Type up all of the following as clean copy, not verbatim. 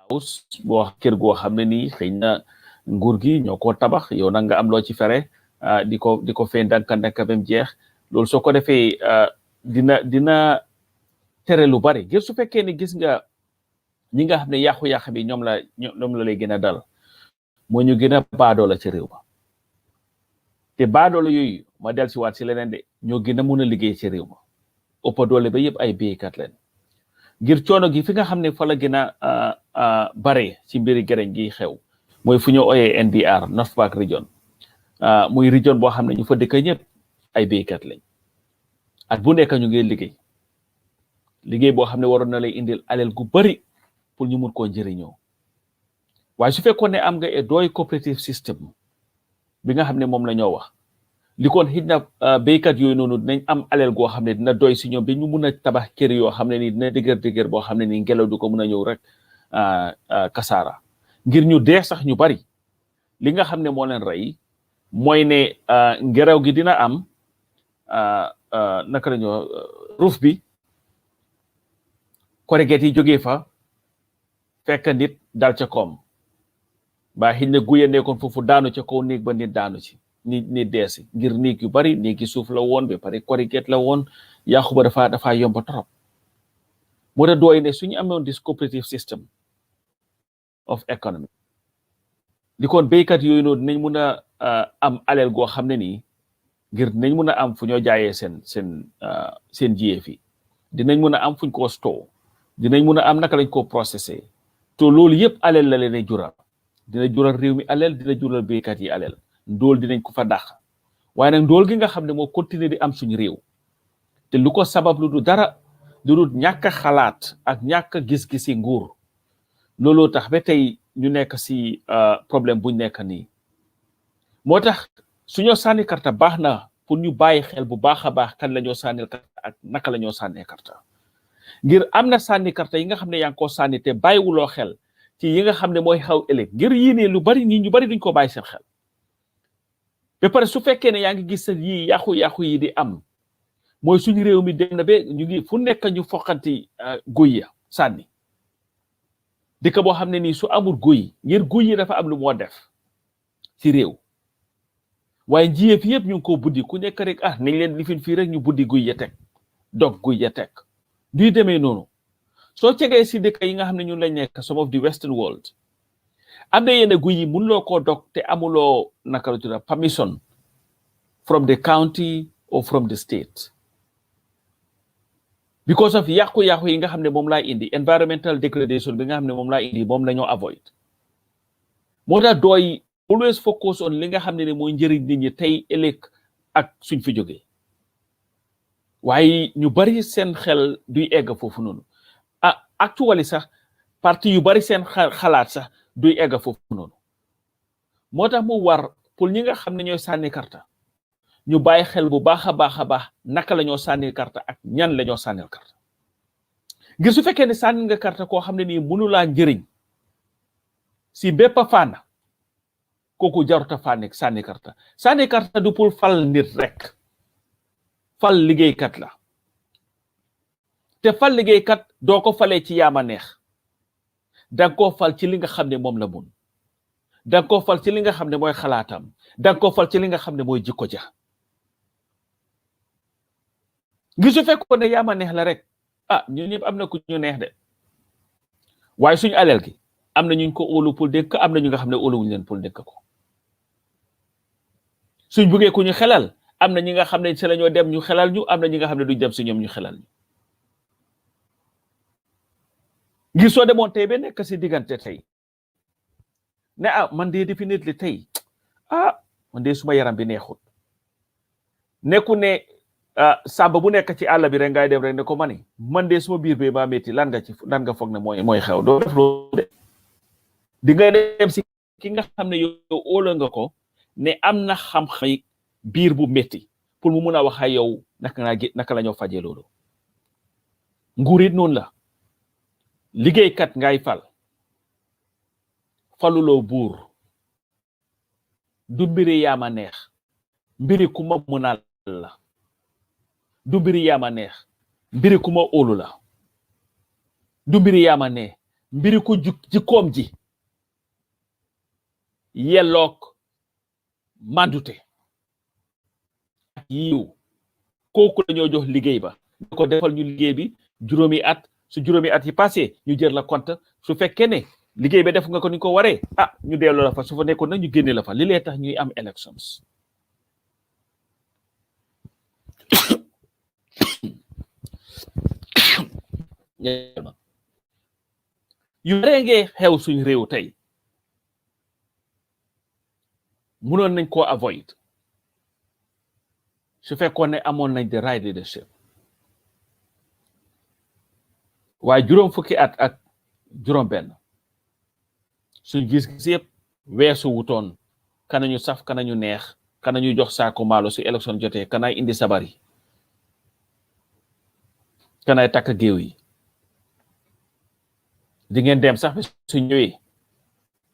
house boo kër goo xam ne nii xëy na nguur gi ñoo ko tabax yow nag nga am loo ci fere di ko fay ndànk-ndànk ba mu jeex loolu soo ko defee dina tere lu bari ngir su fekkee ni gis nga ñi nga xam ne yàqu-yàq bi ñoom la lay gën a dal moo ñu gën a baadoola ci réew ma te baadoola yooyu ma del si waat si leneen de ñoo gën a mun a liggéey ci réew ma ëpp doole ba yëpp ay béykat leen ngir coono gi fi nga xam ne fa la gën a bare ci mbiri gereñ gi xew mooy fu ñu oyee NBR North Park Region muy region boo xam ne ñu fa dëkk ñëpp ay béykat lañ at bu nekk ñu ngi liggéey boo xam ne waroon na lay indil alal gu bari pour ñu mun koo njëriñoo waaye su fekkoon ne am nga doy cooperative system bi nga xam ne moom la ñoo wax li koon xëy na béykat yooyu noonu dinañ am alal goo xam ne dina doy si ñoom bi ñu mun a tabax kër yoo xam ne nii dina dëgër boo xam ne nii ngelaw du ko mun a ñëw rek kasaara ngir ñu dee sax ñu bari li nga xam ne moo leen rey mooy ne ngelaw gi dina am naka la ñoo ruuf bi koreget yi jógee fa fekk nit dal ca koom ba xëy na guye nekkoon foofu daanu ca kaw néeg ba nit daanu ci nit deesi ngir néeg yu bari néegi suuf la woon ba pare koreget la woon yàqu ba dafa yomba trop moo tax dooy ne suñu amoon this cooperative system of economy di kon béykat yooyu noonu dinañ mun a am alal goo xam ne nii ngir dinañ mun a am fu ñoo jaayee seen jiyeef yi dinañ mun a am fuñ koo store dinañ mun a am naka lañ koo processé te loolu yëpp alal la leen jural dina jural réew mi alal dina jural béykat yi alal ndóol dinañ ko fa dàq waaye nag ndóol gi nga xam ne moo continuer di am suñu réew te lu ko sabab lu du dara lu dul ñàkk a xalaat ak ñàkk a gis-gisi nguur looloo tax ba tey ñu nekk si problème buñ nekk nii moo tax suñoo sànni karta baax na pour ñu bàyyi xel bu baax a baax kan la ñoo sànnil karta ak naka la ñoo sànnee karta ngir am na sànni karta yi nga xam ne yaa ngi koo sànni te bàyyiwuloo xel ci yi nga xam ne mooy xaw ëllëg ngir yii ne lu bari ñu bari duñ ko bàyyi seen xel ba pare su fekkee ne yaa ngi gis yi yàqu-yàqu yi di am mooy suñu réew mi dem na ba ñu ngi fu nekk ñu foqanti guy ya sànni dëkk boo xam ne nii su amul guy ngir guy yi dafa am lu moo def ci réew waaye njiyeef yëpp ñu ngi ko buddi ku nekk rek nañ leen lifin fii rek ñu buddi guy ya teg dog guy ya teg duy demee noonu soo cegee si dëkk yi nga xam ne ñun lañ nekk some of the western world am na yenn guy yi mënuloo koo dog te amuloo naka la tudd permission from the county or from the state because of yàqu-yàqu yi nga xam ne moom laa indi environmental degradation bi nga xam ne moom laa indi moom la ñoo avoid moo tax dooy always focus on li nga xam ne mooy njëriñ nit ñi tey ëllëg ak suñ fi jógee waaye ñu bari seen xel duy egg foofu noonu actually sax parti yu bari seen xalaat sax duy egg foofu noonu moo tax mu war pour ñi nga xam ne ñooy sànni karta ñu bàyyi xel bu baax a baax naka la ñoo sànni karta ak ñan la ñoo sànnil karta ngir su fekkee ne sànni nga karta koo xam ne nii mënulaa njëriñ si bépp fànn kooku jaruta sànni karta du pour fal nit rek fal liggéeykat la te fal liggéeykat doo ko falee ci yaama neex danga koo fal ci li nga xam ne moom la mun danga koo fal ci li nga xam ne mooy xalaatam danga koo fal ci li nga xam ne mooy jikko ja ngi su fekkoon ne yaama neex la rek ñun ñëpp am na ku ñu neex de waaye suñu alal gi am na ñu ko óolu pour dénk am na ñu nga xam ne óoluwuñu leen pour dénk ko suñ buggee ku ñu xelal am na ñi nga xam ne si la ñoo dem ñu xelal ñu am na ñi nga xam ne duñ dem si ñoom ñu xelal ñu ngir soo demoon tey ba nekk si diggante tey ne man de definitely tey man de suma yaram bi neexut nekku ne sàmba bu nekk ci àll bi rek ngay dem rek ne ko mani man de suma biir bi maa métti lan nga foog ne mooy xew doo def loolu de di nga dem si ki nga xam ne yow óola nga ko ne am na xam-xam biir bu métti pour mu mun a wax ak yow naka la ñoo fajee loolu nguur it noonu la liggéeykat ngay faluloo buur du mbiri yaama neex mbiri ku ma mënal la du mbiri yaama neex mbiri ku ma óolu la du mbiri yaama neex mbiri ko jikkoom ji yellook mandute ak yiw kooku la ñoo jox liggéey ba ñu ko defal ñu liggéey bi juróomi at su juróomi at yi passé ñu jël la compte su fekkee ne liggéey bi def nga ko ni ko waree ñu delloo la fa su fa nekkoon nag ñu génne la fa li lee tax ñuy am elections yu bare ngee xew suñ réew tey mënoon nañ koo avoid su fekkoon ne amoon nañ the right leadership waaye juróom fukki at ak juróom benn suñ gis-gis yëpp weesu wutoon kanañu saf kanañu neex kanañu jox saako maalo su élection jotee kanaay indi sabar yi kanaay takk géew yi di ngeen dem sax su ñëwee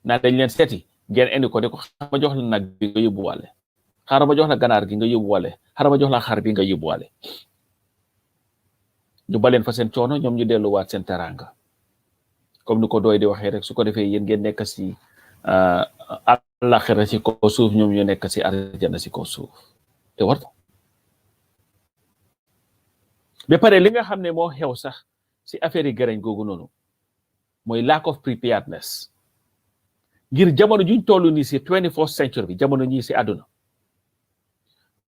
naa dañ leen seeti ngeen indi ko de ko xaaral ma jox la nag bi nga yóbbuwaale xaaral ma jox la ganaar gi nga yóbbuwaale xaaral ma jox la xar bi nga yóbbuwaale ñu baleen fa seen coono ñoom ñu delluwaat seen teranga comme ni ko doy di waxee rek su ko defee yéen ngeen nekk si àllaxira si kaw suuf ñoom ñu nekk si arjana si kaw suuf te war ba pare li nga xam ne moo xew sax si affaire yi gërëñ googu noonu mooy lack of preparedness ngir jamono juñ toll nii si 21st century bi jamono ñii si àdduna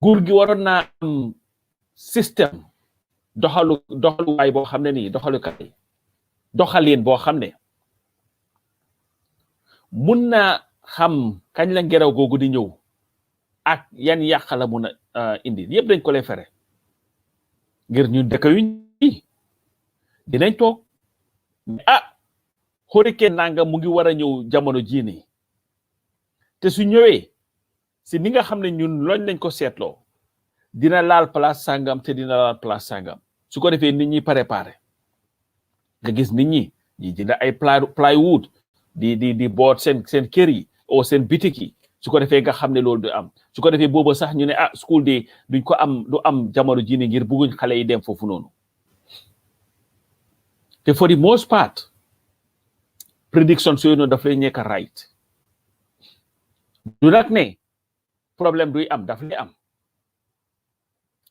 nguur gi waroon naa am système doxaluwaay boo xam ne nii doxalin boo xam ne mun na xam kañ la ngelaw googu di ñëw ak yan yàq la mun a indi yëpp dañ ko lay fere ngir ñun dëkk yu ñi dinañ toog hurricane nanga mu ngi war a ñëw jamono jii nii te su ñëwee si ni nga xam ne ñun loñ lañ ko seetloo dina laal place sangam te dina laal place sangam su ko defee nit ñi préparé nga gis nit ñi dina ay plywood di boot seen kër yi o seen bitik yi su ko defee nga xam ne loolu du am su ko defee boobu sax ñu ne school day duñ ko am du am jamono jii nii ngir bugguñ xale yi dem foofu noonu te for the most part prédiction sooy noonu daf lay nekk right du nag ne problème duy am daf lay am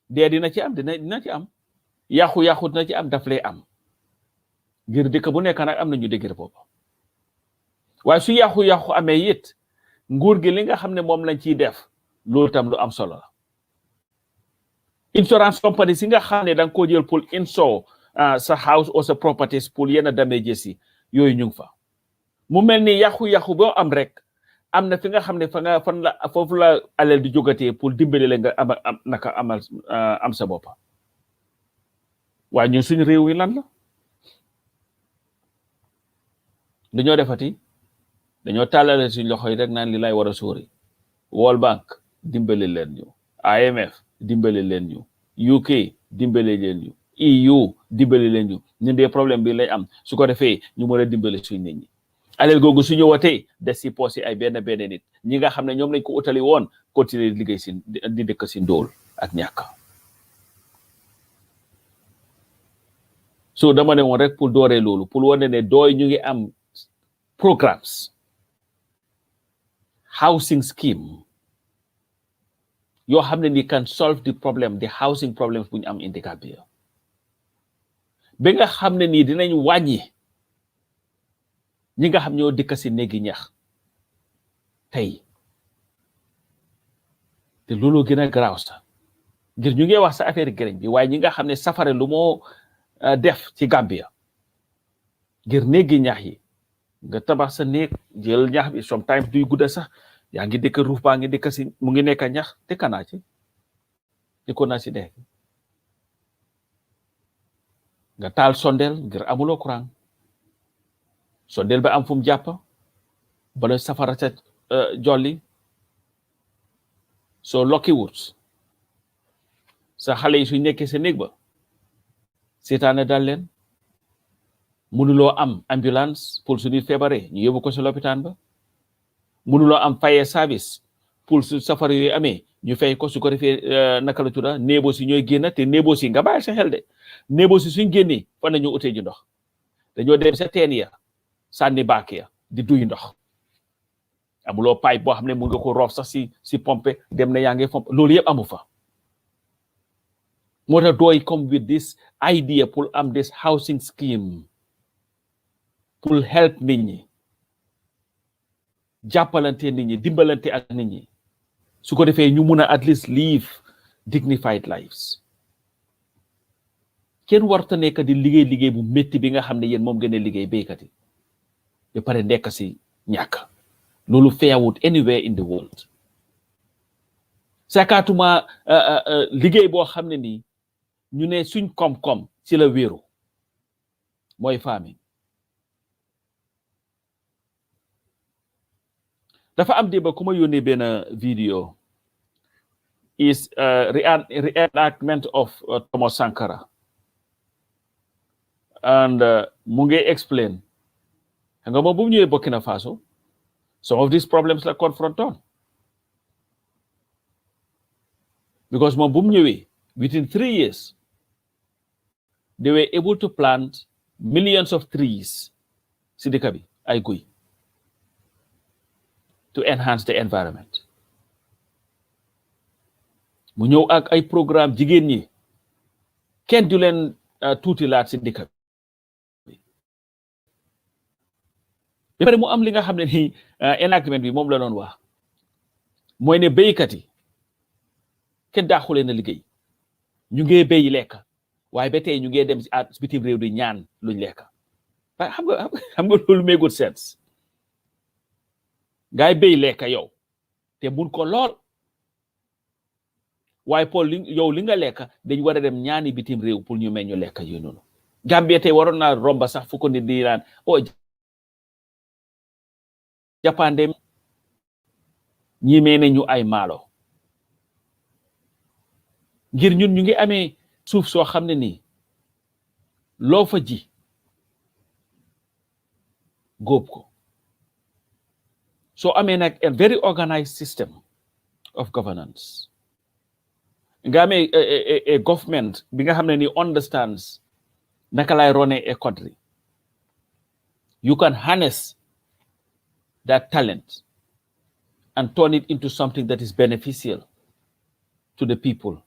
dee dina ci am dina ci am yàqu-yàqu dina ci am daf lay am ngir dëkk bu nekk nag am nañu dëgër boobu waaye su yàqu-yàqu amee it nguur gi li nga xam ne moom lañ ciy def loolu tam lu am solo la insurance company si nga xam ne da nga koo jël pour insure sa house or sa properties pour yenn damages yi yooyu ñu ngi fa mu mel ni yàqu-yàqu boo am rek am na fi nga xam ne foofu la alal di jógatee pour dimbali la nga am sa boppa waaye ñun suñu réew yi lan la dañoo defati dañoo tàllale suñu loxo yi rek naan li lay war a sóori World Bank dimbali leen ñu IMF dimbali leen ñu UK dimbali leen ñu EU dimbali leen ñu ñun dee problème bi lay am su ko defee ñu mën a dimbali suñ nit ñi alal googu su ñëwatee des si poosé ay benn nit ñi nga xam ne ñoom lañ ko utali woon continuer di liggéey si di dëkk si ndóol ak ñàkk so dama ne woon rek pour dooree loolu pour wane ne dooy ñu ngi am programmes housing scheme yoo xam ne ni can solve the problem the housing problems bu ñu am in the Gambia ba nga xam ne nii dinañ wàññi ñi nga xam ñoo dëkk si néegi ñax tey te loolu gën a garaaw sax ngir ñu ngi wax sa affaire gërëñ bi waaye ñi nga xam ne safara lu moo def ci Gambia ngir néegi ñax yi nga tabax sa néeg jël ñax bi sometimes duy gudda sax yaa ngi dëkk ruuf baa ngi dëkk si mu ngi nekk ñax dëkk naa ci dëkkoon naa si nekk nga taal sondel ngir amuloo courant sondel ba am fu mu jàpp bala safara sa jolli soo lokki wut sa xale yi su nekkee sa néeg ba seetaane dal leen mënuloo am ambulance pour su nit feebaree ñu yóbbu ko si lopitaan ba mënuloo am fire service pour su safara yooyu amee ñu fay ko su ko defee naka la tudda néebo si ñooy génn te néebo si nga bàyyi sa xel de néebo si suñ génnee fan la ñu utee ji ndox dañoo dem sa teen ya sànni baake di duy ndox amuloo pipe boo xam ne mu nga ko roof sax si pompe dem na yaa ngi pompe loolu yëpp amu fa moo tax dooy come with this idea pour am this housing scheme pour help nit ñi jàppalante nit ñi dimbalante ak nit ñi su ko defee ñu mun a at least live dignified lives kenn warta nekk di liggéey bu métti bi nga xam ne yéen moom gën a liggéey béykat yi ba pare nekk si ñàkk loolu feewut anywhere in the world sakaatuma liggéey boo xam ne nii ñu ne suñ koom-koom ci la wéeru mooy farming dafa am démb ku ma yónnee benn vidéo is reenactment of Thomas Sankara and mu ngi explain xam nga moom bu mu ñëwee Burkina Faso some of these problems la confrontoon because moom bu mu ñëwee within 3 years they were able to plant millions of trees si dëkk bi ay guy to enhance the environment mu ñëw ak ay programme jigéen ñi kenn du leen tuuti laat si dëkk bi ba pare mu am li nga xam ne ni enactment bi moom la doon wax mooy ne béykat yi kenn daaxulee na liggéey ñu ngee béy lekk waaye ba tey ñu ngee dem si bitim réew di ñaan luñ lekk waaye xam nga loolu make good sense ngay béy lekk yow te mun ko lool waaye Paul yow li nga lekk dañ war a dem ñaani bitim réew pour ñu meññu lekk yu noonu Gambie tey waroon naa romba sax fu ko nit di naan Japan dem ñi mee ne ñu ay maalo ngir ñun ñu ngi amee suuf soo xam ne nii loo fa ji góob ko soo amee nag a very organized system of governance nga amee a government bi nga xam ne ni understands naka lay rone a country you can harness that talent and turn it into something that is beneficial to the people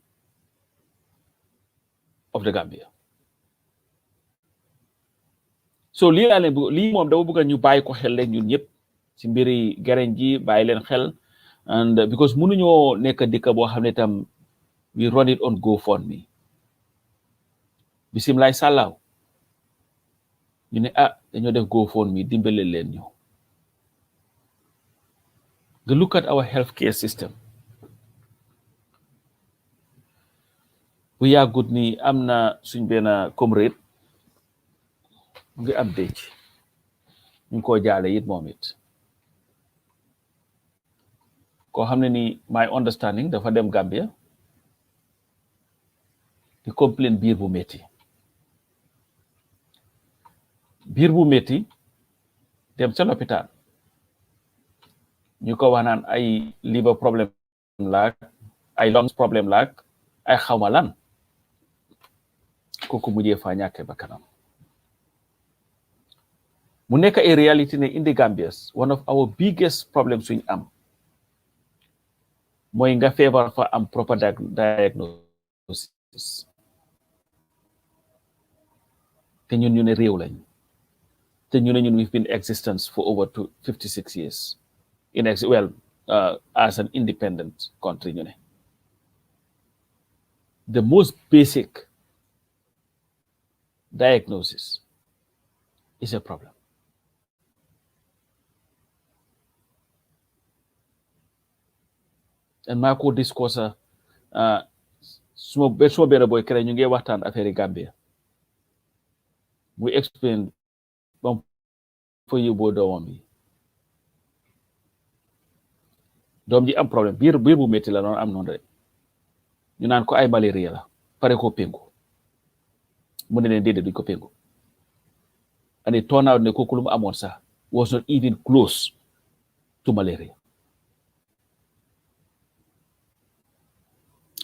of the Gambia. So lii moom dama bëgg ñu bàyyi ko xel leen ñun ñëpp ci mbiri gereñ ji bàyyi leen xel and because mënuñoo nekk dëkk boo xam ne tam we run it on GoFundMe bisimilah sàllaaw ñu ne dañoo def GoFundMe dimbale leen ñu nga look at our healthcare system bu yàggut ni am na suñ benn comrade mu ngi am dëj ñu ngi koo jaale it moom it koo xam ne ni my understanding dafa dem Gambia di complain biir bu métti dem ca lopitaan ñu ko wax naan ay liver problème laak ay lungs problème laak ay xawma lan kooku mujjee fa ñàkkee ba kanam mu nekk ay réalité ne in the Gambia one of our biggest problems suñ am mooy nga feebar fa am proper diagnosis te ñun ñu ne réew lañ te ñu ne ñun we've been in existence for over 56 years as an independent country ñu ne the most basic diagnosis is a problem. And maa ko discourse suma benn boy kere ñu ngi waxtaan affaire Gambia muy explain bam fa yóbboo doomam bi doom ji am problème biir bu métti la noonu am noonu rek ñu naan ko ay malaria la pare ko pengu mu ne leen déedéet duñ ko pengu and it turned out ne kooku lu mu amoon sax was not even close to malaria.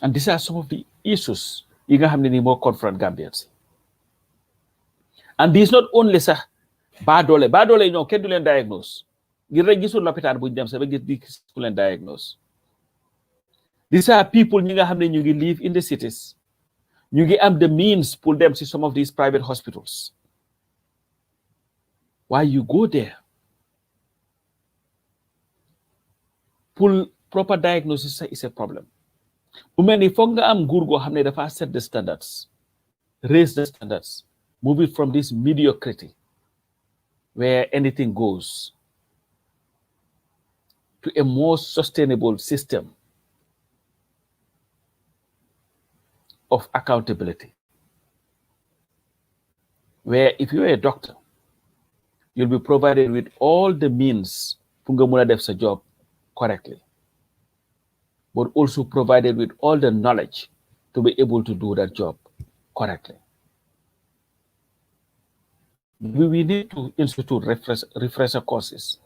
And these are some of the issues yi nga xam ne ni moo confront Gambians and this not only sax Badole ñoo kenn du leen diagnose ngir rek gisul lopitaan buñ dem sa ba gis ku leen diagnose. These are people ñi nga xam ne ñu ngi live in the cities, ñu ngi am the means pour dem si some of these private hospitals. Why you go there? Pour proper diagnosis is a problem. Bu mel ni foog nga am nguur goo xam ne dafa set the standards, raise the standards, move it from this mediocrity where anything goes to a more sustainable system of accountability, where if you're a doctor, you'll be provided with all the means pour nga mën a def sa job correctly, but also provided with all the knowledge to be able to do that job correctly. We need to institute refresher courses.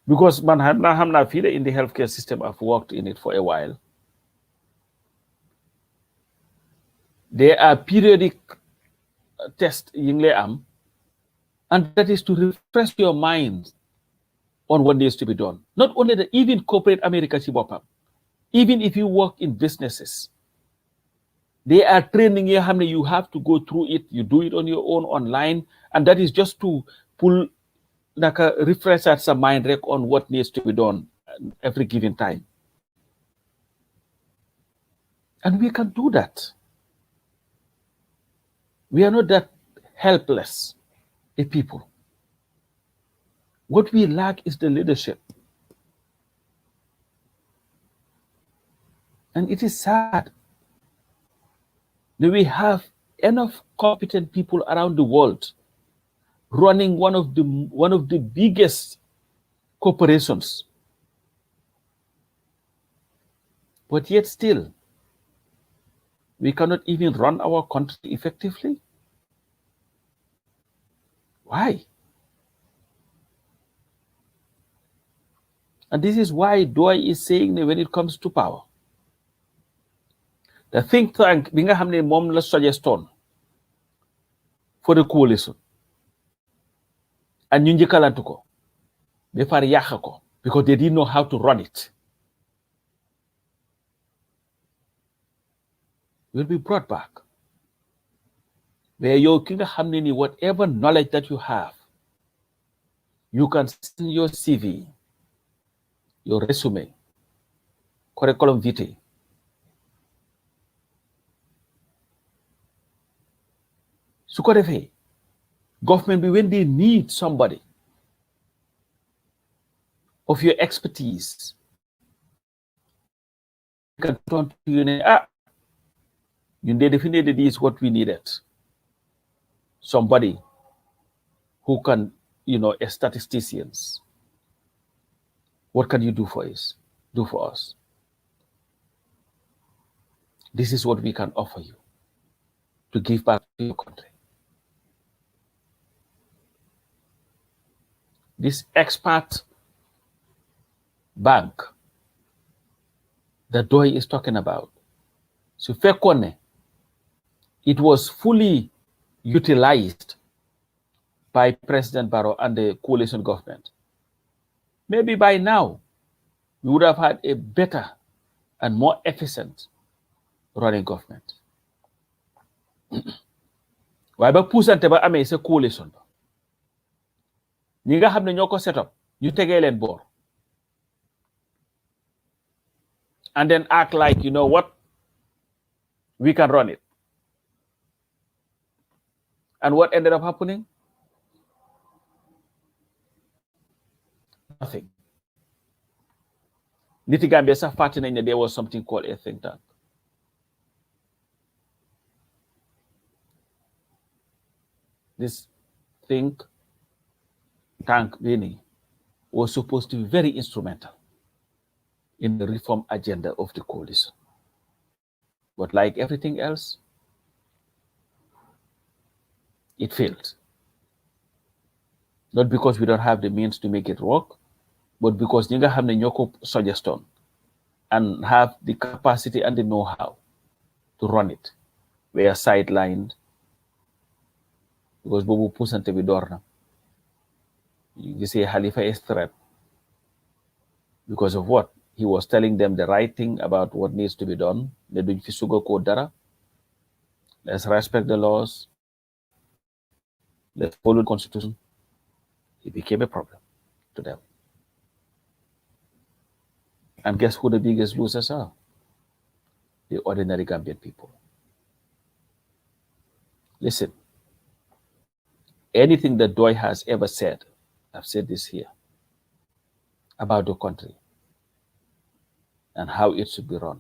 Because man, I'm feel in the healthcare system, I've worked in it for a while. There are periodic tests in am, and that is to refresh your mind on what needs to be done. Not only that, even corporate America, even if you work in businesses, they are training you have to go through it. You do it on your own online, and that is just to pull like a refresh at some mind rec on what needs to be done every given time. And we can do that. We are not that helpless a people. What we lack is the leadership. And it is sad that we have enough competent people around the world running one of the biggest corporations. But yet still, we cannot even run our country effectively. Why? And this is why Doi is saying that when it comes to power, the think tank bi nga xam ne moom la suggestion for the coalition and ñu njëkkalantu ko ba far yàq ko because they didn't know how to run it, will be brought back. Where yow ki nga xam ne ni whatever knowledge that you have, you can send your CV, your resume, curriculum vitae, su ko defee government bi when they need somebody of your expertise, they can turn to you and you definitely this is what we needed. Somebody who can, a statisticians. What can you do for us? Do for us? This is what we can offer you to give back to your country. This expert bank that Doi is talking about, so fekone, it was fully utilized by President Barrow and the coalition government. Maybe by now, we would have had a better and more efficient running government. Why ba pusante ba amé sa coalition ba ñi nga xamné ñoko set up ñu tégué len bor and then act like, you know what, we can run it. And what ended up happening? Nothing. Niti Gambia sa fàtte nañ ne there was something called a think tank. This think tank really was supposed to be very instrumental in the reform agenda of the coalition. But like everything else, it failed. Not because we don't have the means to make it work, but because ñi nga xam ne ñoo ko suggestion and have the capacity and the know-how to run it were sidelined because boobu pusante bi door na. You say Halifa is threat because of what? He was telling them the right thing about what needs to be done. Ne duñ fi sugarcoat dara. Let's respect the laws. Let's follow the constitution. It became a problem to them. And guess who the biggest losers are? The ordinary Gambian people. Listen, anything that Doi has ever said, I've said this here, about the country and how it should be run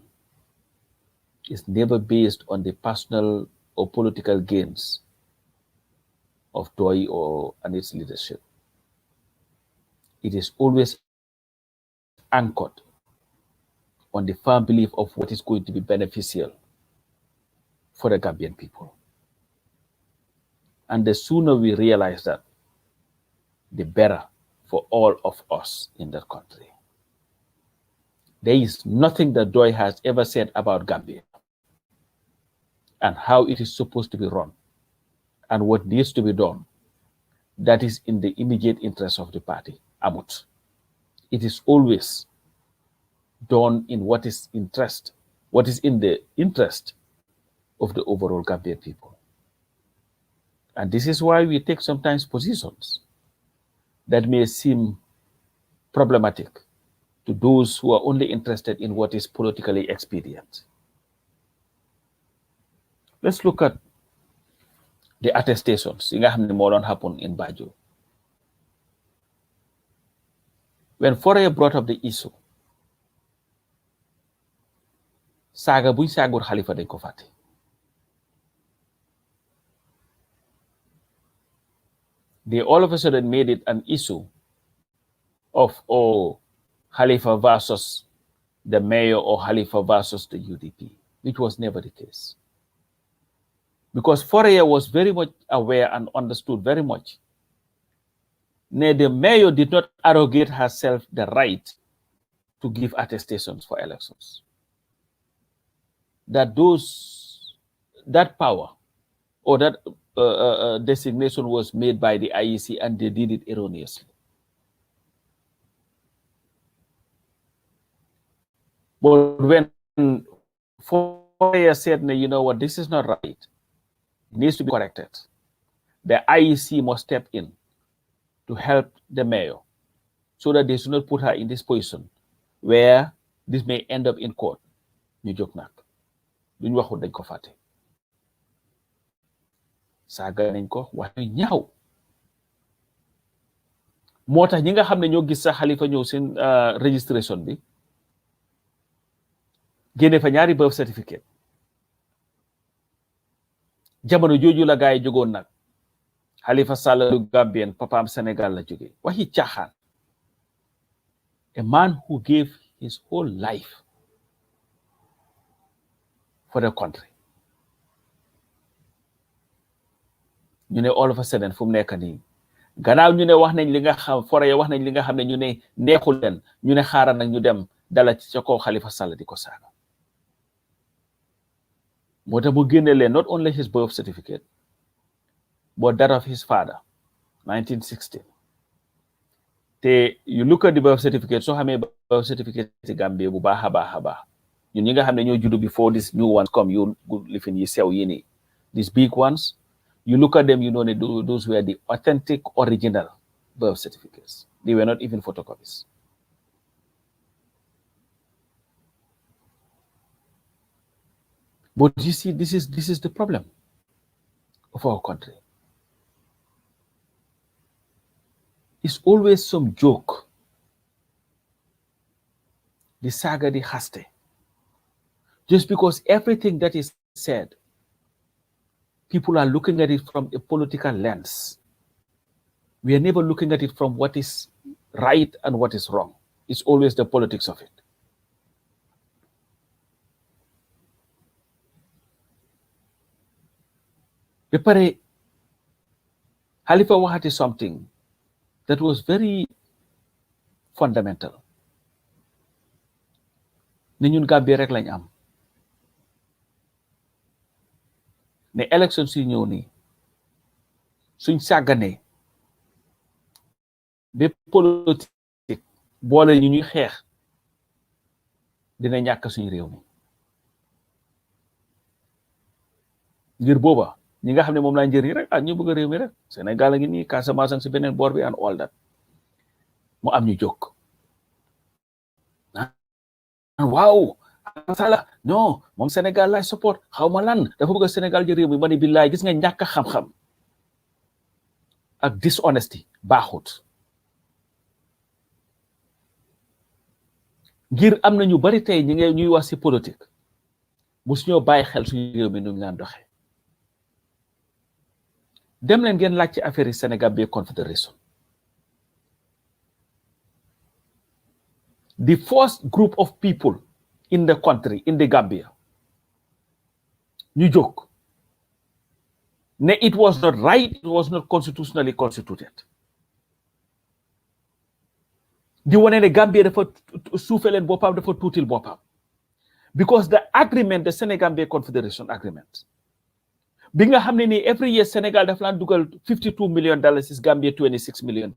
is never based on the personal or political gains of Doi and its leadership. It is always anchored on the firm belief of what is going to be beneficial for the Gambian people. And the sooner we realize that, the better for all of us in that country. There is nothing that Doi has ever said about Gambia and how it is supposed to be run and what needs to be done that is in the immediate interest of the party. Amut. It is always done in what is in the interest of the overall Gambian people. And this is why we take sometimes positions that may seem problematic to those who are only interested in what is politically expedient. Let's look at the attestations that more happen in Banjul. When Fourier brought up the issue, saga buñ saagul Halifa dañ ko fàtte. They all of a sudden made it an issue of Halifa versus the mayor or Halifa versus the UDP, which was never the case. Because Fourier was very much aware and understood very much. The mayor did not arrogate herself the right to give attestations for elections. That power or that designation was made by the IEC and they did it erroneously. But when Fourier said, you know what, this is not right, it needs to be corrected, the IEC must step in to help the mayor so that they should not put her in this position where this may end up in court. Ñu jóg nag duñ waxu dañ ko fàtte saaga nañ ko wax ñu ñaaw moo tax ñi nga xam ne ñoo gis sa Halifa ñëw seen registration bi génne fa ñaari birth certificate jamono jooju la gaay jógoon nag Halifa Sallah du Gambien papaam Sénégal la jóge waxi caaxaan. A man who gave his whole life for the country. ñu ne all of a sudden fu mu nekk nii gannaaw ñu ne wax nañ li nga xam Fourier wax nañ li nga xam ne ñu ne neexul leen ñu ne xaaral nag ñu dem dala ci ca kaw Halifa Sallah di ko saaga moo tax mu génne leen not only his birth certificate but that of his father 1960 te you look at the birth certificate soo xamee birth certificate ci Gambie bu baax a baax a baax ñun ñi nga xam ne ñoo juddu before these new ones come yu lifin yi sew yi nii these big ones you look at them, you know, those were the authentic, original birth certificates. They were not even photocopies. But you see, this is the problem of our country. It's always some joke. The saga, the haste. Just because everything that is said, people are looking at it from a political lens. We are never looking at it from what is right and what is wrong. It's always the politics of it. Halifa waxati something that was very fundamental. Ne ñun Gambie rek lañ am. Ne élection si ñëw nii suñ sàgganee ba politique boole ñu ñuy xeex dina ñàkk suñu réew mi ngir booba ñi nga xam ne moom laa njëriñ rek ñu bëgg réew mi rek Sénégal a ngi nii Casamance ak si beneen boor bi and all that mu am ñu jóg waaw sala non moom Sénégal lay support xaw ma lan dafa bëgg Sénégal jël réew mi ma ne billaay gis nga ñàkk xam-xam ak dishonesty baaxut ngir am na ñu bari tey ñuy wax si politique bu suñoo bàyyi xel suñu réew mi nu ñu laan doxee dem leen ngeen laaj ci affaire yi Sénégal bi Confederation the first group of people in the country in the Gambia ñu jóg ne it was not right, it was not constitutionally constituted di wane ne Gambia dafa suufeleen boppam dafa tuutil boppam because the agreement the Senegambia Confederation agreement bi nga xam ne nii every year Sénégal dafa laan dugal $52 million Gambia $26 million.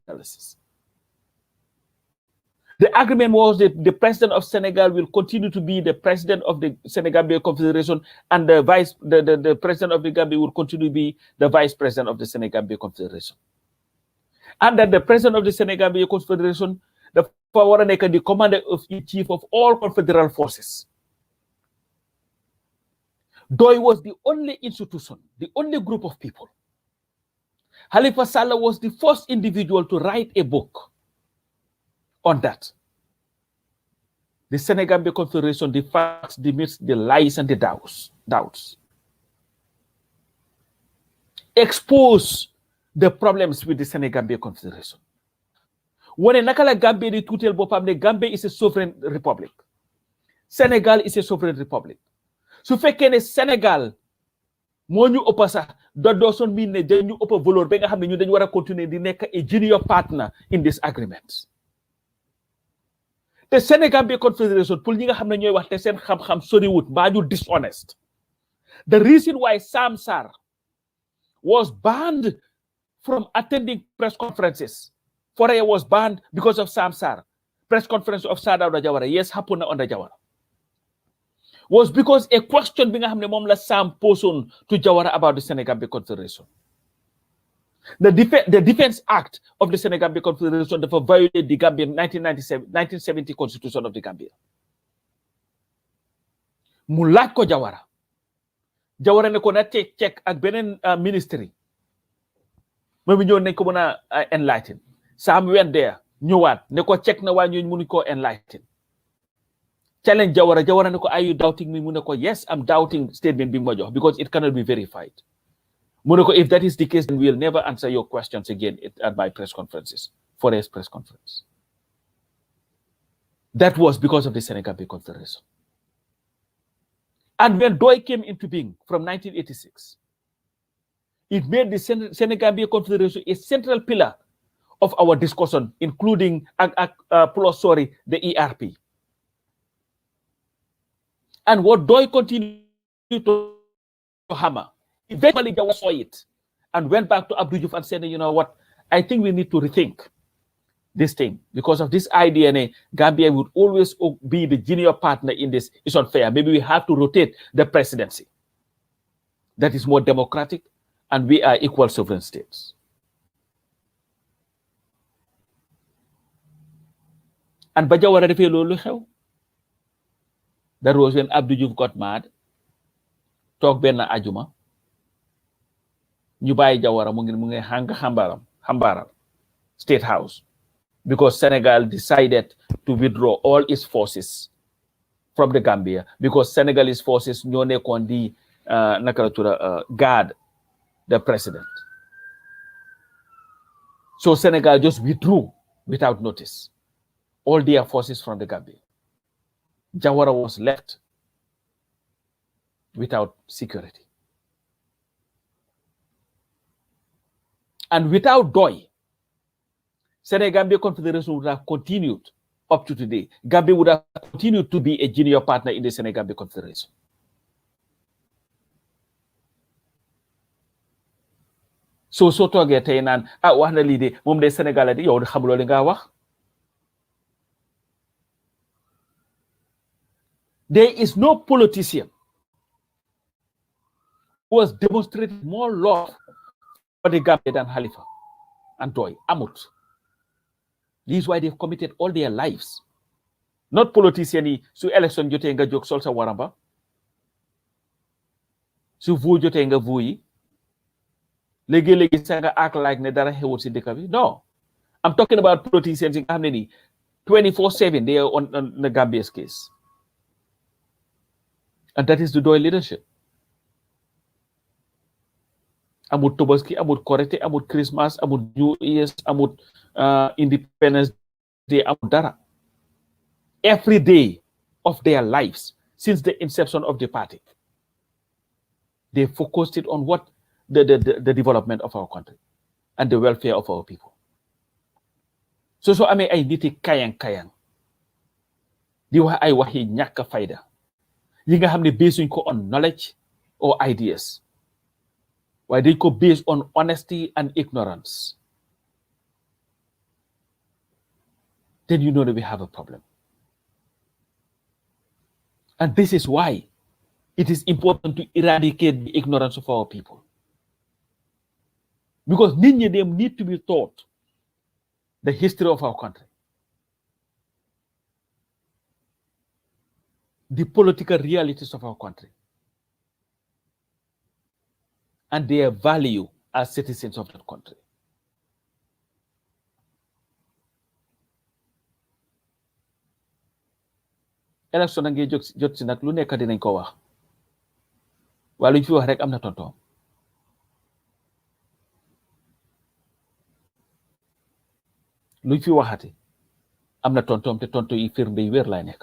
The agreement was that the president of Senegal will continue to be the president of the Senegambia Confederation, and the president of the Gambia will continue to be the vice president of the Senegambia Confederation. And that the president of the Senegambia Confederation, the commander in chief of all confederal forces. Doi was the only institution, the only group of people. Halifa Sallah was the first individual to write a book on that. The Senegambia Confederation, the facts, the myths, the lies, and the doubts. Expose the problems with the Senegambia Confederation. When a Nakala Gambia di tutel bopam ne Gambia is a sovereign republic. Senegal is a sovereign republic. So fekkee ne Senegal moo ñu ëpp sax doesn't mean ne dañu ëpp valeur ba nga xam ne ñu dañu war a continuer di nekk a junior partner in this agreement. The Senegambia Confederation pour ñi nga xam ne ñooy wax te seen xam-xam soriwut mbaa ñu dishonest. The reason why Sam Sarr was banned from attending press conferences. Foray was banned because of Sam Sarr. Press conference of Sir Dawda Jawara, yes, happened under Jawara. Was because a question being la Sam posed to Jawara about the Senegambia Confederation. The Defense Act of the Senegambia Confederation that violated the Gambia 1970 Constitution of the Gambia. Mulak ko Jawara. Jawara ne ko na check ak benen ministry. Mami ñoo nañ ko mëna enlighten. Sam went there, ñëwaat ne ko check na waa ñooñu mënu ko enlighten. Challenge Jawara ne ko, are you doubting me? Mu ne ko, yes, I'm doubting statement bi ma jox because it cannot be verified. Mu ne ko, if that is the case, then we'll never answer your questions again at my press conferences, Foray's press conference. That was because of the Senegambia Confederation. And when Doi came into being from 1986, it made the Senegambia Confederation a central pillar of our discussion, including the ERP. And what Doi continued to hammer, eventually Jawara saw it and went back to Abdou Diouf and said, you know what, I think we need to rethink this thing because of this idea. Gambia would always be the junior partner in this. It's unfair. Maybe we have to rotate the presidency. That is more democratic, and we are equal sovereign states. And Bajawara defee loolu xew. That was when Abdou Diouf got mad. Toog benn ajuma. Ñu bàyyi Jawara mu ngi hang xambaaram State House because Senegal decided to withdraw all its forces from the Gambia because Senegalese forces ñoo nekkoon di guard the president. So Senegal just withdrew without notice all their forces from the Gambia. Jawara was left without security. And without Doi, Senegambia Confederation would have continued up to today. Gambia would have continued to be a junior partner in the Senegambia Confederation. soo toogee tey naan wax na lii de moom de Sénégalais di yow xamuloo li nga wax. There is no politician who has demonstrated more love for the Gambia than Halifa and Toy. Amut. This is why they've committed all their lives. Not politicians su election jotee nga jóg sol sa waramba. Su voo jotee nga voo yi. Léegi-léegi sa nga act like ne dara xewul si dëkk bi. No. I'm talking about politicians yi nga xam ne nii 24/7 they are on the Gambia's case. And that is the Doy leadership. Amut Tobaski, amut Korite, amut Christmas, amut New Year's, amut Independence Day, amut dara. Every day of their lives since the inception of the party, they focused it on what the development of our country and the welfare of our people. So amee ay niti kayang di wax ay waxi ñàkk fayda yi nga xam ne basuñ ko on knowledge or ideas waaye dañ ko based on honesty and ignorance. Then you know that we have a problem. And this is why it is important to eradicate the ignorance of our people. Because nit ñi dem need to be taught the history of our country, the political realities of our country, and their value as citizens of that country. Election a ngi jot si nag lu nekk dinañ ko wax waaye luñ fi wax rek am na tontoom. Luñ fi waxati am na tontoom te tonto yi firnde yi wér lay nekk.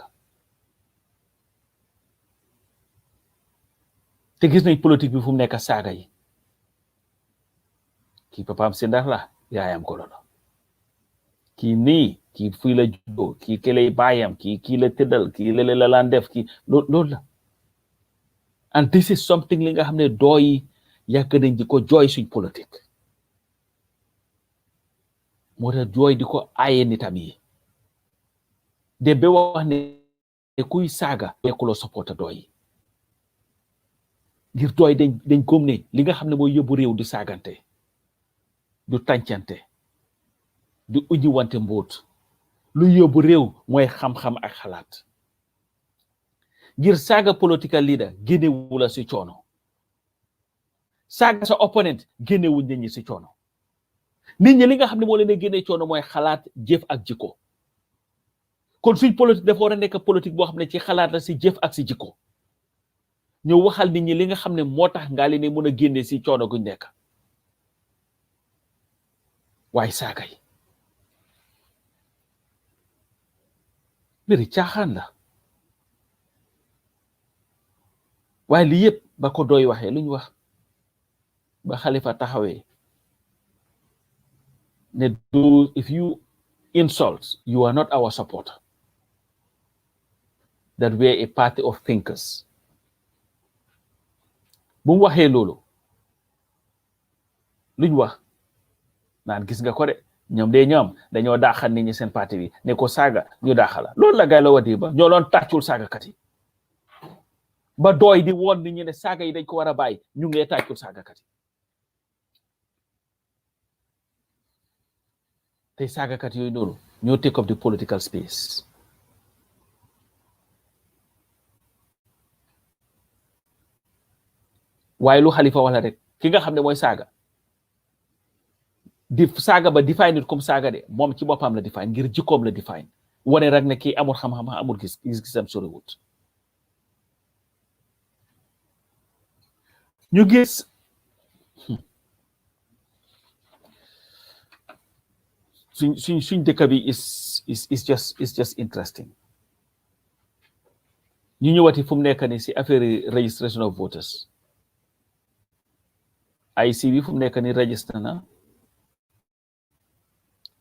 te gis nañ politique bi fu mu nekk saaga yi kii papaam si Ndar la yaayam Golo la kii nii kii fii la juddoo kii keley baayam kii la tëddal kii lele la laan def kii loolu la. And this is something li nga xam ne dooy yàgg nañ di ko jooy suñ politique moo tax jooy di ko aaye nitam yi de ba wax ne kuy saaga nekkuloo supporter dooy ngir dooy dañ gëm ne li nga xam ne mooy yóbbu réew du saagante du tàncante du uñi wante mbóot lu yóbbu réew mooy xam-xam ak xalaat. Ngir saaga political leader génnewu la si coono saaga sa opponent génnewuñ nit ñi si coono nit ñi li nga xam ne moo leen a génne coono mooy xalaat jëf ak jikko. kon suñ politique dafa war a nekk politique boo xam ne ci xalaat la si jëf ak si jikko ñëw waxal nit ñi li nga xam ne moo tax ngaa leen mën a génne si coono guñ nekk waaye saaga yi mbiri caaxaan la. waaye lii yëpp ba ko doy waxee lu ñu wax ba Halifa taxawee ne do if you insult you are not our supporter, that we are a party of thinkers. bu mu waxee loolu lu ñu wax naan gis nga ko de ñoom dañoo daaxal nit ñi seen parti bi ne ko saaga ñu daaxala loolu la gay la wadi ba ñoo doon tàccul saagakat yi ba dooy di woon nit ñi ne saaga yi dañ ko war a bàyyi ñu ngee tàccul saagakat yi tey saagakat yooyu noonu ñoo take up the political space. waaye lu Halifa wala rek ki nga xam ne mooy saaga di saaga ba define it comme saaga de moom ci boppam la define ngir jikkoom la define wane rek ne kii amul xam-xam amul gis-gisam soriwut. ñu gis suñ dëkk bi is just interesting. ñu ñëwati fu mu nekk ni si affaire registration of voters IEC bi fu mu nekk ni register na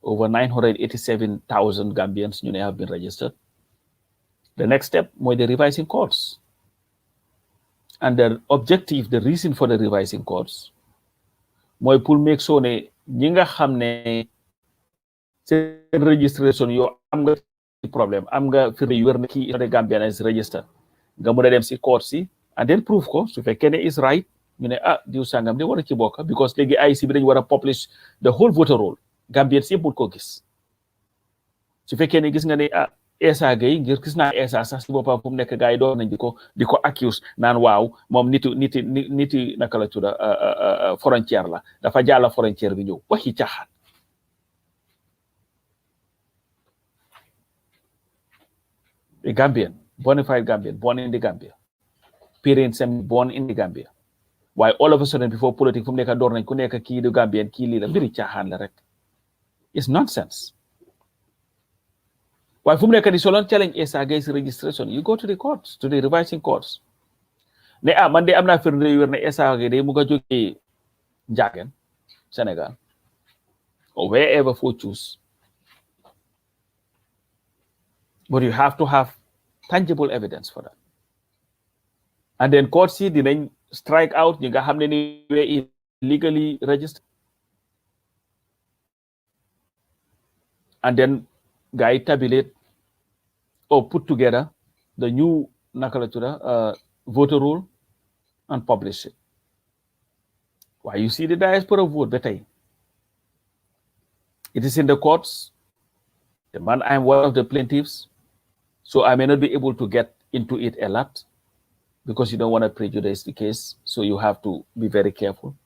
over 987,000 Gambians ñu ne have been registered. The next step mooy the revising codes. And the objective, the reason for the revising codes mooy pour make sure ne ñi nga xam ne seen registration yow am nga problème am nga firnde yu wér ne kii is Gambian is registered nga mën a dem si court si and then prove ko su fekkee ne is right ñu ne diw sangam de war a ci bokk because léegi IEC bi dañu war a publish the whole voter roll Gambien si yëpp mun koo gis su fekkee ne gis nga ne Essa Gueye ngir gis naa Essa sax si boppam fu mu nekk gars yi doon nañ di ko accuse naan waaw moom niti naka la tudda frontière la dafa jàlla frontière bi ñëw waxi caaxaan a Gambian bona fide Gambian born in the Gambia parents am born in the Gambia waaye all of a sudden before politique fu mu nekk door nañ ku nekk kii du Gambien kii lii la mbiri caaxaan la rek it's nonsense waaye fu mu nekk ni soo doon challenge Essa Gueye registration you go to the courts to the revising courts ne man de am naa firnde yu wér ne Essa Gueye de mu nga jógee Njaagen Sénégal or wherever for choose but you have to have tangible evidence for that and then courts yi dinañ strike out ñi nga xam ne ni were illegally registered and then guy tabulate or put together the new naka la tudda voter roll and publish it why you see the diaspora vote ba tey it is in the courts the man I am one of the plaintiffs so I may not be able to get into it a lot because you don't want to prejudice the case so you have to be very careful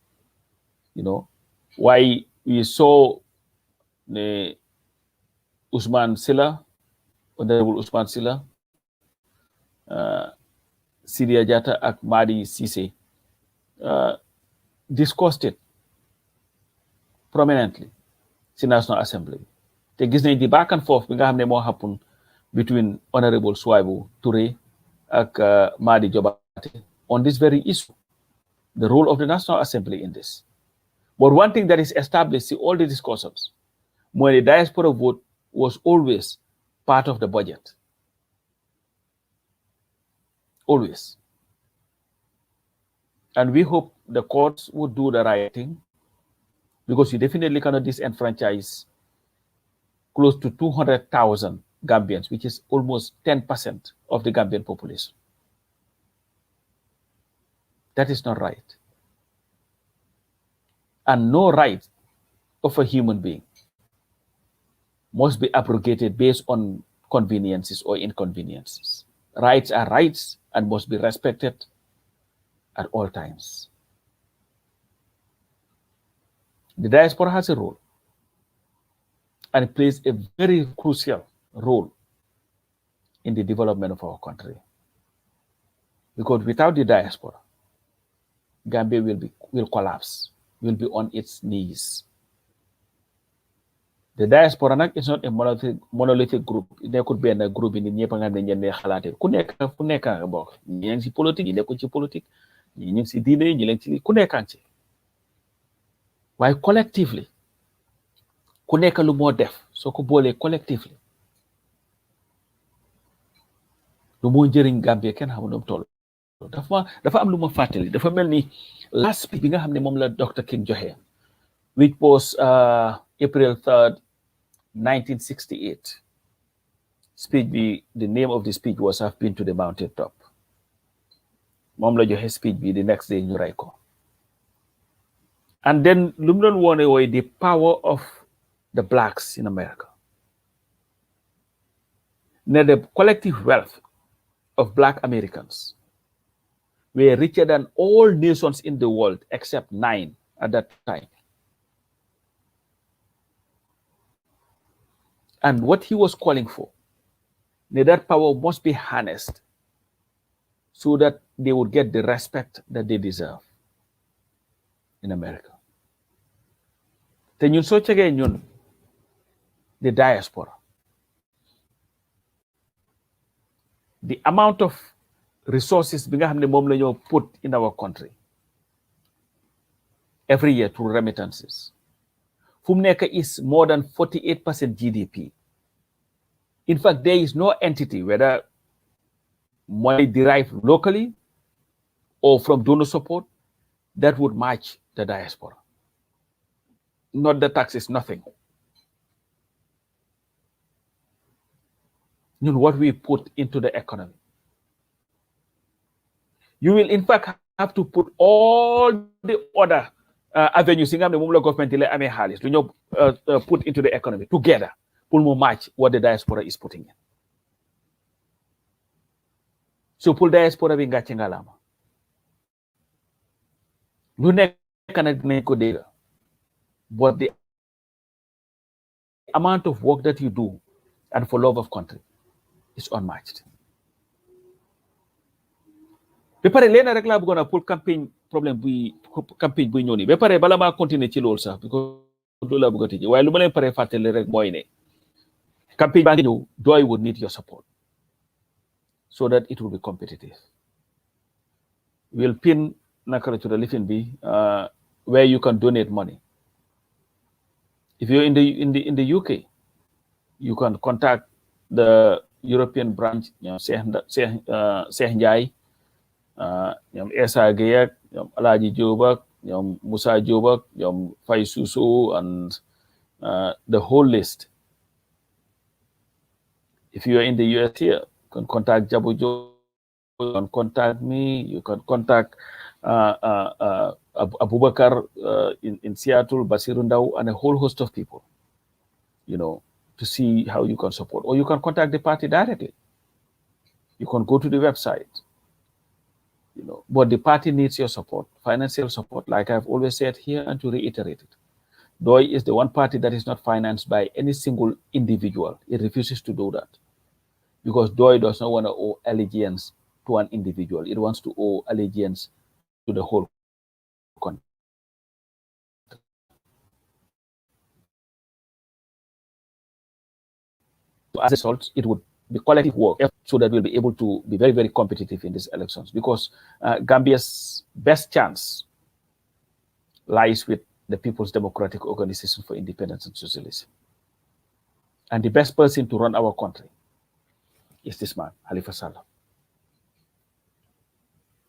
why we saw the Ousmane Silla, Honorable Ousmane Silla, Sidia Jatta ak Madi Cissé discussed it prominently ci National Assembly te gis nañ di back and forth bi nga xam ne moo happen between Honorable Suwaibu Touré ak Madi Jobate on this very issue, the role of the National Assembly in this. But one thing that is established in all the discussions, when the diaspora vote was always part of the budget. Always. And we hope the courts would do the right thing because you definitely cannot disenfranchise close to 200,000 Gambians, which is almost 10% of the Gambian population. That is not right. And no right of a human being must be abrogated based on conveniences or inconveniences. Rights are rights and must be respected at all times. The diaspora has a role, and it plays a very crucial role in the development of our country. Because without the diaspora, Gambia will collapse, will be on its knees. The diaspora is not a monolithic group. There could be a group in the Nepal. Ku nekk nga bokk. Ñi ngi ci politique, ñi nekkul ci politique, ñi ngi ci diine, ñi ngi ci ku nekk ci. Waaye collectively, ku nekk lu moo def soo ko boolee collectively. Lu moo njëriñ Gambia kenn xamul nu mu toll. Dafa am lu ma fàttali dafa mel ni last speech bi nga xam ne moom la Dr. King joxe, which was April 3rd, 1968. Speech, the name of the speech was "I've been to the mountain top." Moom la joxe speech bi the next day ñu ray ko. And then lu mu doon wone woy the power of the blacks in America. Now the collective wealth of black Americans were richer than all nations in the world except 9 at that time. And what he was calling for, that power must be harnessed so that they would get the respect that they deserve in America. Te ñun soo cegee ñun the diaspora, the amount of resources bi nga xam ne moom la ñoo put in our country every year through remittances fu mu nekk is more than 48% GDP. In fact, there is no entity, whether money derived locally or from donor support, that would match the diaspora. not the taxes, nothing. What we put into the economy. You will in fact have to put all the other avenues in the government put into the economy together to match what the diaspora is putting in. So pour diaspora bi ngàcce ngalaama lu nekk nag dinañ ko dégg but the amount of work that you do and for love of country is unmatched. ba pare leena rek laa bëggoon a pour campagne buy ñëw nii ba pare bala maa continuer ci loolu sax because loolu laa bëgg a tëjee waaye lu ma leen pare fàttali rek mooy ne campagne baa ngi ñëw Doi would need your support so that it will be competitive. We'll pin nakara to the lifin bi where you can donate money. If you're in the UK, you can contact the European branch, Cheikh Ndiaye, Esa Gayak, Alaji Jobak, Musa Jobak, Fai Susu, and the whole list. If you are in the US here, you can contact Jabu Jo, you can contact me, you can contact Abubakar in Seattle, Basirundau, and a whole host of people, to see how you can support. Or you can contact the party directly. You can go to the website. But the party needs your support, financial support, like I've always said here, and to reiterate it. Doi is the one party that is not financed by any single individual. It refuses to do that. Because Doi does not want to owe allegiance to an individual. It wants to owe allegiance to the whole country. As a result, it would be collective work so that we'll be able to be very, very competitive in these elections. Because Gambia's best chance lies with the People's Democratic Organization for Independence and Socialism. And the best person to run our country is this man, Halifa Sallah.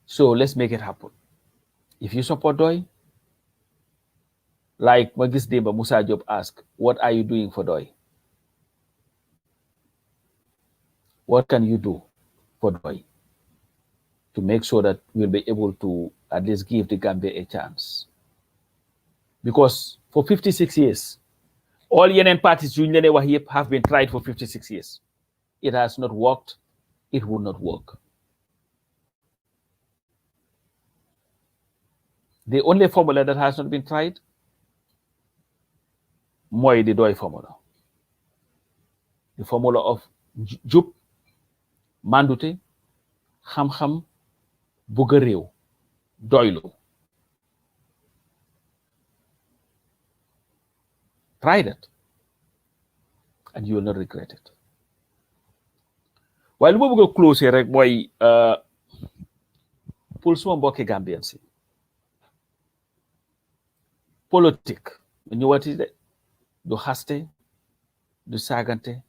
So let's make it happen. If you support Doi, like Magis Deba Musa Job asked, what are you doing for Doi? What can you do for Doi to make sure that we'll be able to at least give the Gambia a chance? Because for 56 years, all Yemen parties have been tried for 56 years. It has not worked. It will not work. The only formula that has not been tried, mooy the Doi formula. The formula of jub, mandute, xam-xam, bugg réew, doylu. Try that, and you will not regret it. While we go close here, rek mooy pour suma mbokki Gambien si politique ñëwati de du xaste du saagante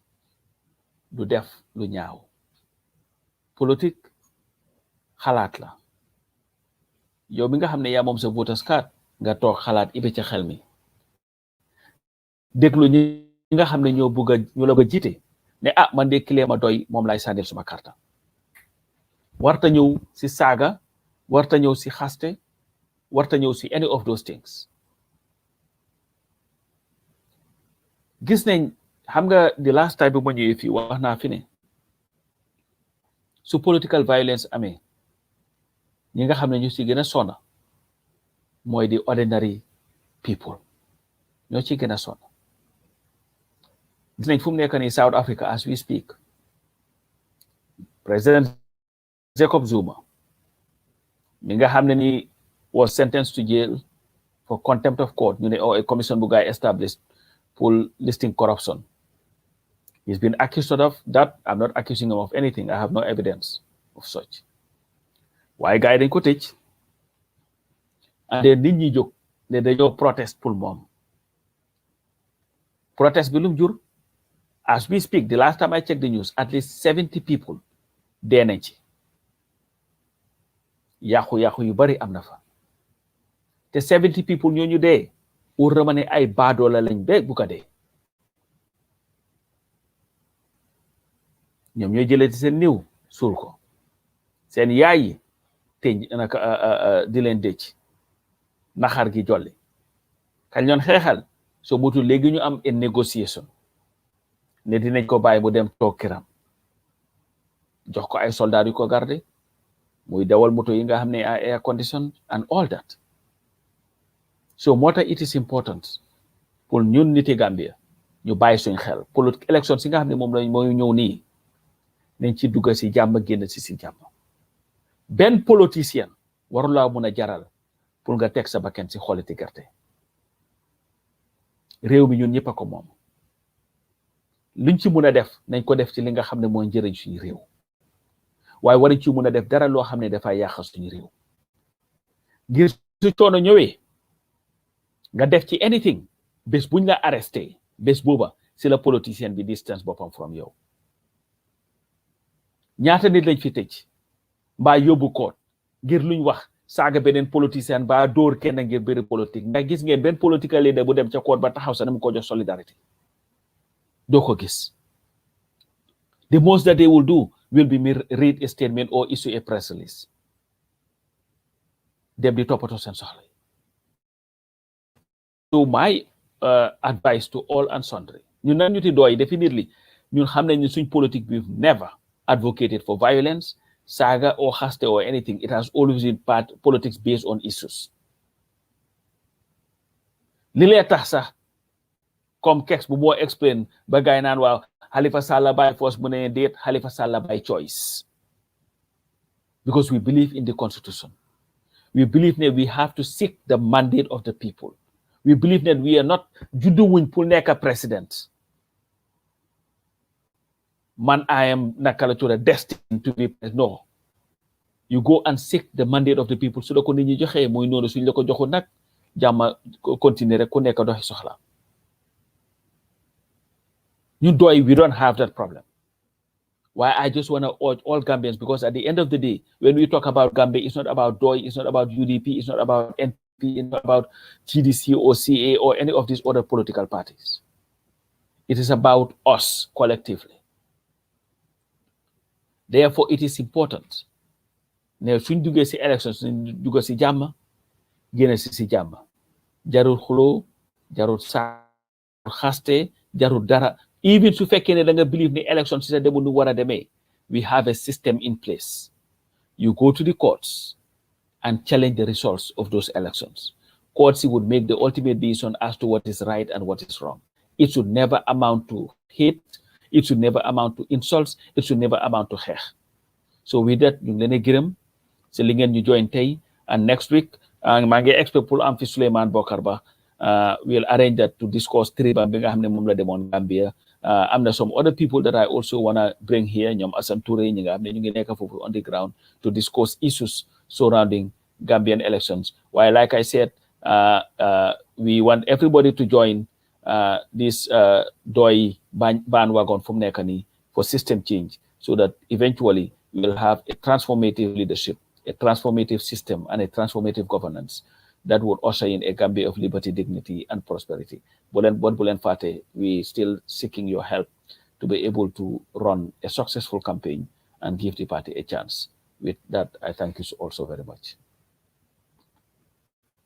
du def lu ñaaw politique xalaat la yow mi nga xam ne yaa moom sa voters card nga toog xalaat ibe ca xel mi déglu ñi nga xam ne ñoo la bëgg a jiite ne man de kilee ma doy moom lay sànnil suma karta warta ñëw si saaga warta ñëw si xaste warta ñëw si any of those things. Gis nañ xam nga the last time bi ma ñëwee fii wax naa fi ne su political violence amee ñi nga xam ne ñu si gën a sonna mooy the ordinary people ñoo ci gën a sonna. Gis nañ fu mu nekk nii South Africa as we speak President Jacob Zuma mi nga xam ne ni was sentenced to jail for contempt of court ñu ne a commission bu gaay established for listing corruption. He's been accused of that. I'm not accusing him of anything. I have no evidence of such. Why guy dañ ko tëj and then nit ñi jóg ne dañoo protest pour moom protest bi lum jur as we speak the last time I checked the news at least 70 people dee nañ ci yàqu yu bari am na fa te 70 people ñooñu dee wóor ma ne ay baadoola lañ be bu ko dee ñoom ñooy jëlee ci seen niw suul ko seen yaay yi te naka di leen dëcc naxar gi jolli kañ ñoon xeexal so mutul léegi ñu am une négociation ne dinañ ko bàyyi mu dem toog kiram jox ko ay soldats yu ko garde muy dawal moto yi nga xam ne air condition and all that so moo tax it is important pour ñun niti Gambia ñu bàyyi suñ xel pour élection si nga xam ne moom lañ mooy ñëw nii nañ ci dugg si jàmm génn si jàmm benn politicien warulaa mun a jaral pour nga teg sa bakkan si xooliti gerte réew mi ñun ñëpp a ko moom luñ ci mun a def nañ ko def ci li nga xam ne mooy njëriñ suñu réew waaye waruñ ci mun a def dara loo xam ne dafay yàq suñu réew ngir su coono ñëwee nga def ci anything bés buñ la arrêté bés booba si la politicien bi distance boppam from yow ñaata nit lañ fi tëj mbaa yóbbu koot ngir luñ wax saaga beneen politicien ba dóor kenn ngir bëri politique ndax gis ngeen benn political leader bu dem ca koot ba taxaw sa ne mu ko jox solidarité doo ko gis the most that they will do will be read a statement or issue a press release dem di toppatoo seen soxla so my advice to all and sundry ñun nag ñu ti dooy definitely ñun xam nañ ne suñ politique bi never advocated for violence saga or haste or anything. It has always been politics based on issues. Lile tax sax comme kex bu moo explain ba gaay naan waaw Halifa Sallah by force mu ne déet Halifa Sallah by choice, because we believe in the constitution. We believe that we have to seek the mandate of the people. We believe that we are not juddu wuñ pour nekk president. Man, I am nakala destined to be president. No. You go and seek the mandate of the people. So da ko nit ñi joxe moy nonu suñ la ko joxu nak jàmm continuer rek ku nekk doxi soxla. You doy, we don't have that problem. Why I just want to urge all Gambians, because at the end of the day, when we talk about Gambia, it's not about DOI, it's not about UDP, it's not about NP, it's not about GDC or CA or any of these other political parties. It is about us collectively. Therefore, it is important. Now, suñ duggé ci elections, suñ dugg ci jàmm, génn ci jàmm. Jarul xulo, jarul xaste, jarul dara. Even su fekkee ne da nga believe ni election si sa demu nu war a demee, we have a system in place. You go to the courts and challenge the results of those elections. Courts would make the ultimate decision as to what is right and what is wrong. It should never amount to hate. It should never amount to insults. It should never amount to xeex. So with that, ñu ngi leen a gërëm si li ngeen ñu join tey, and next week maa ngi expect pour am fi Souleymane Bokar Ba. We'll arrange that to discuss trip bi nga xam ne moom la demoon Gambia. Am na some other people that I also want to bring here, ñoom Assane Touré ñi nga xam ne ñu ngi nekk foofu on the ground to discuss issues surrounding Gambian elections. While like I said, we want everybody to join this DOI bandwagon from nekk nii for system change, so that eventually we will have a transformative leadership, a transformative system, and a transformative governance that would usher in a Gambia of liberty, dignity, and prosperity. Bulen Fate, we still seeking your help to be able to run a successful campaign and give the party a chance. With that, I thank you also very much.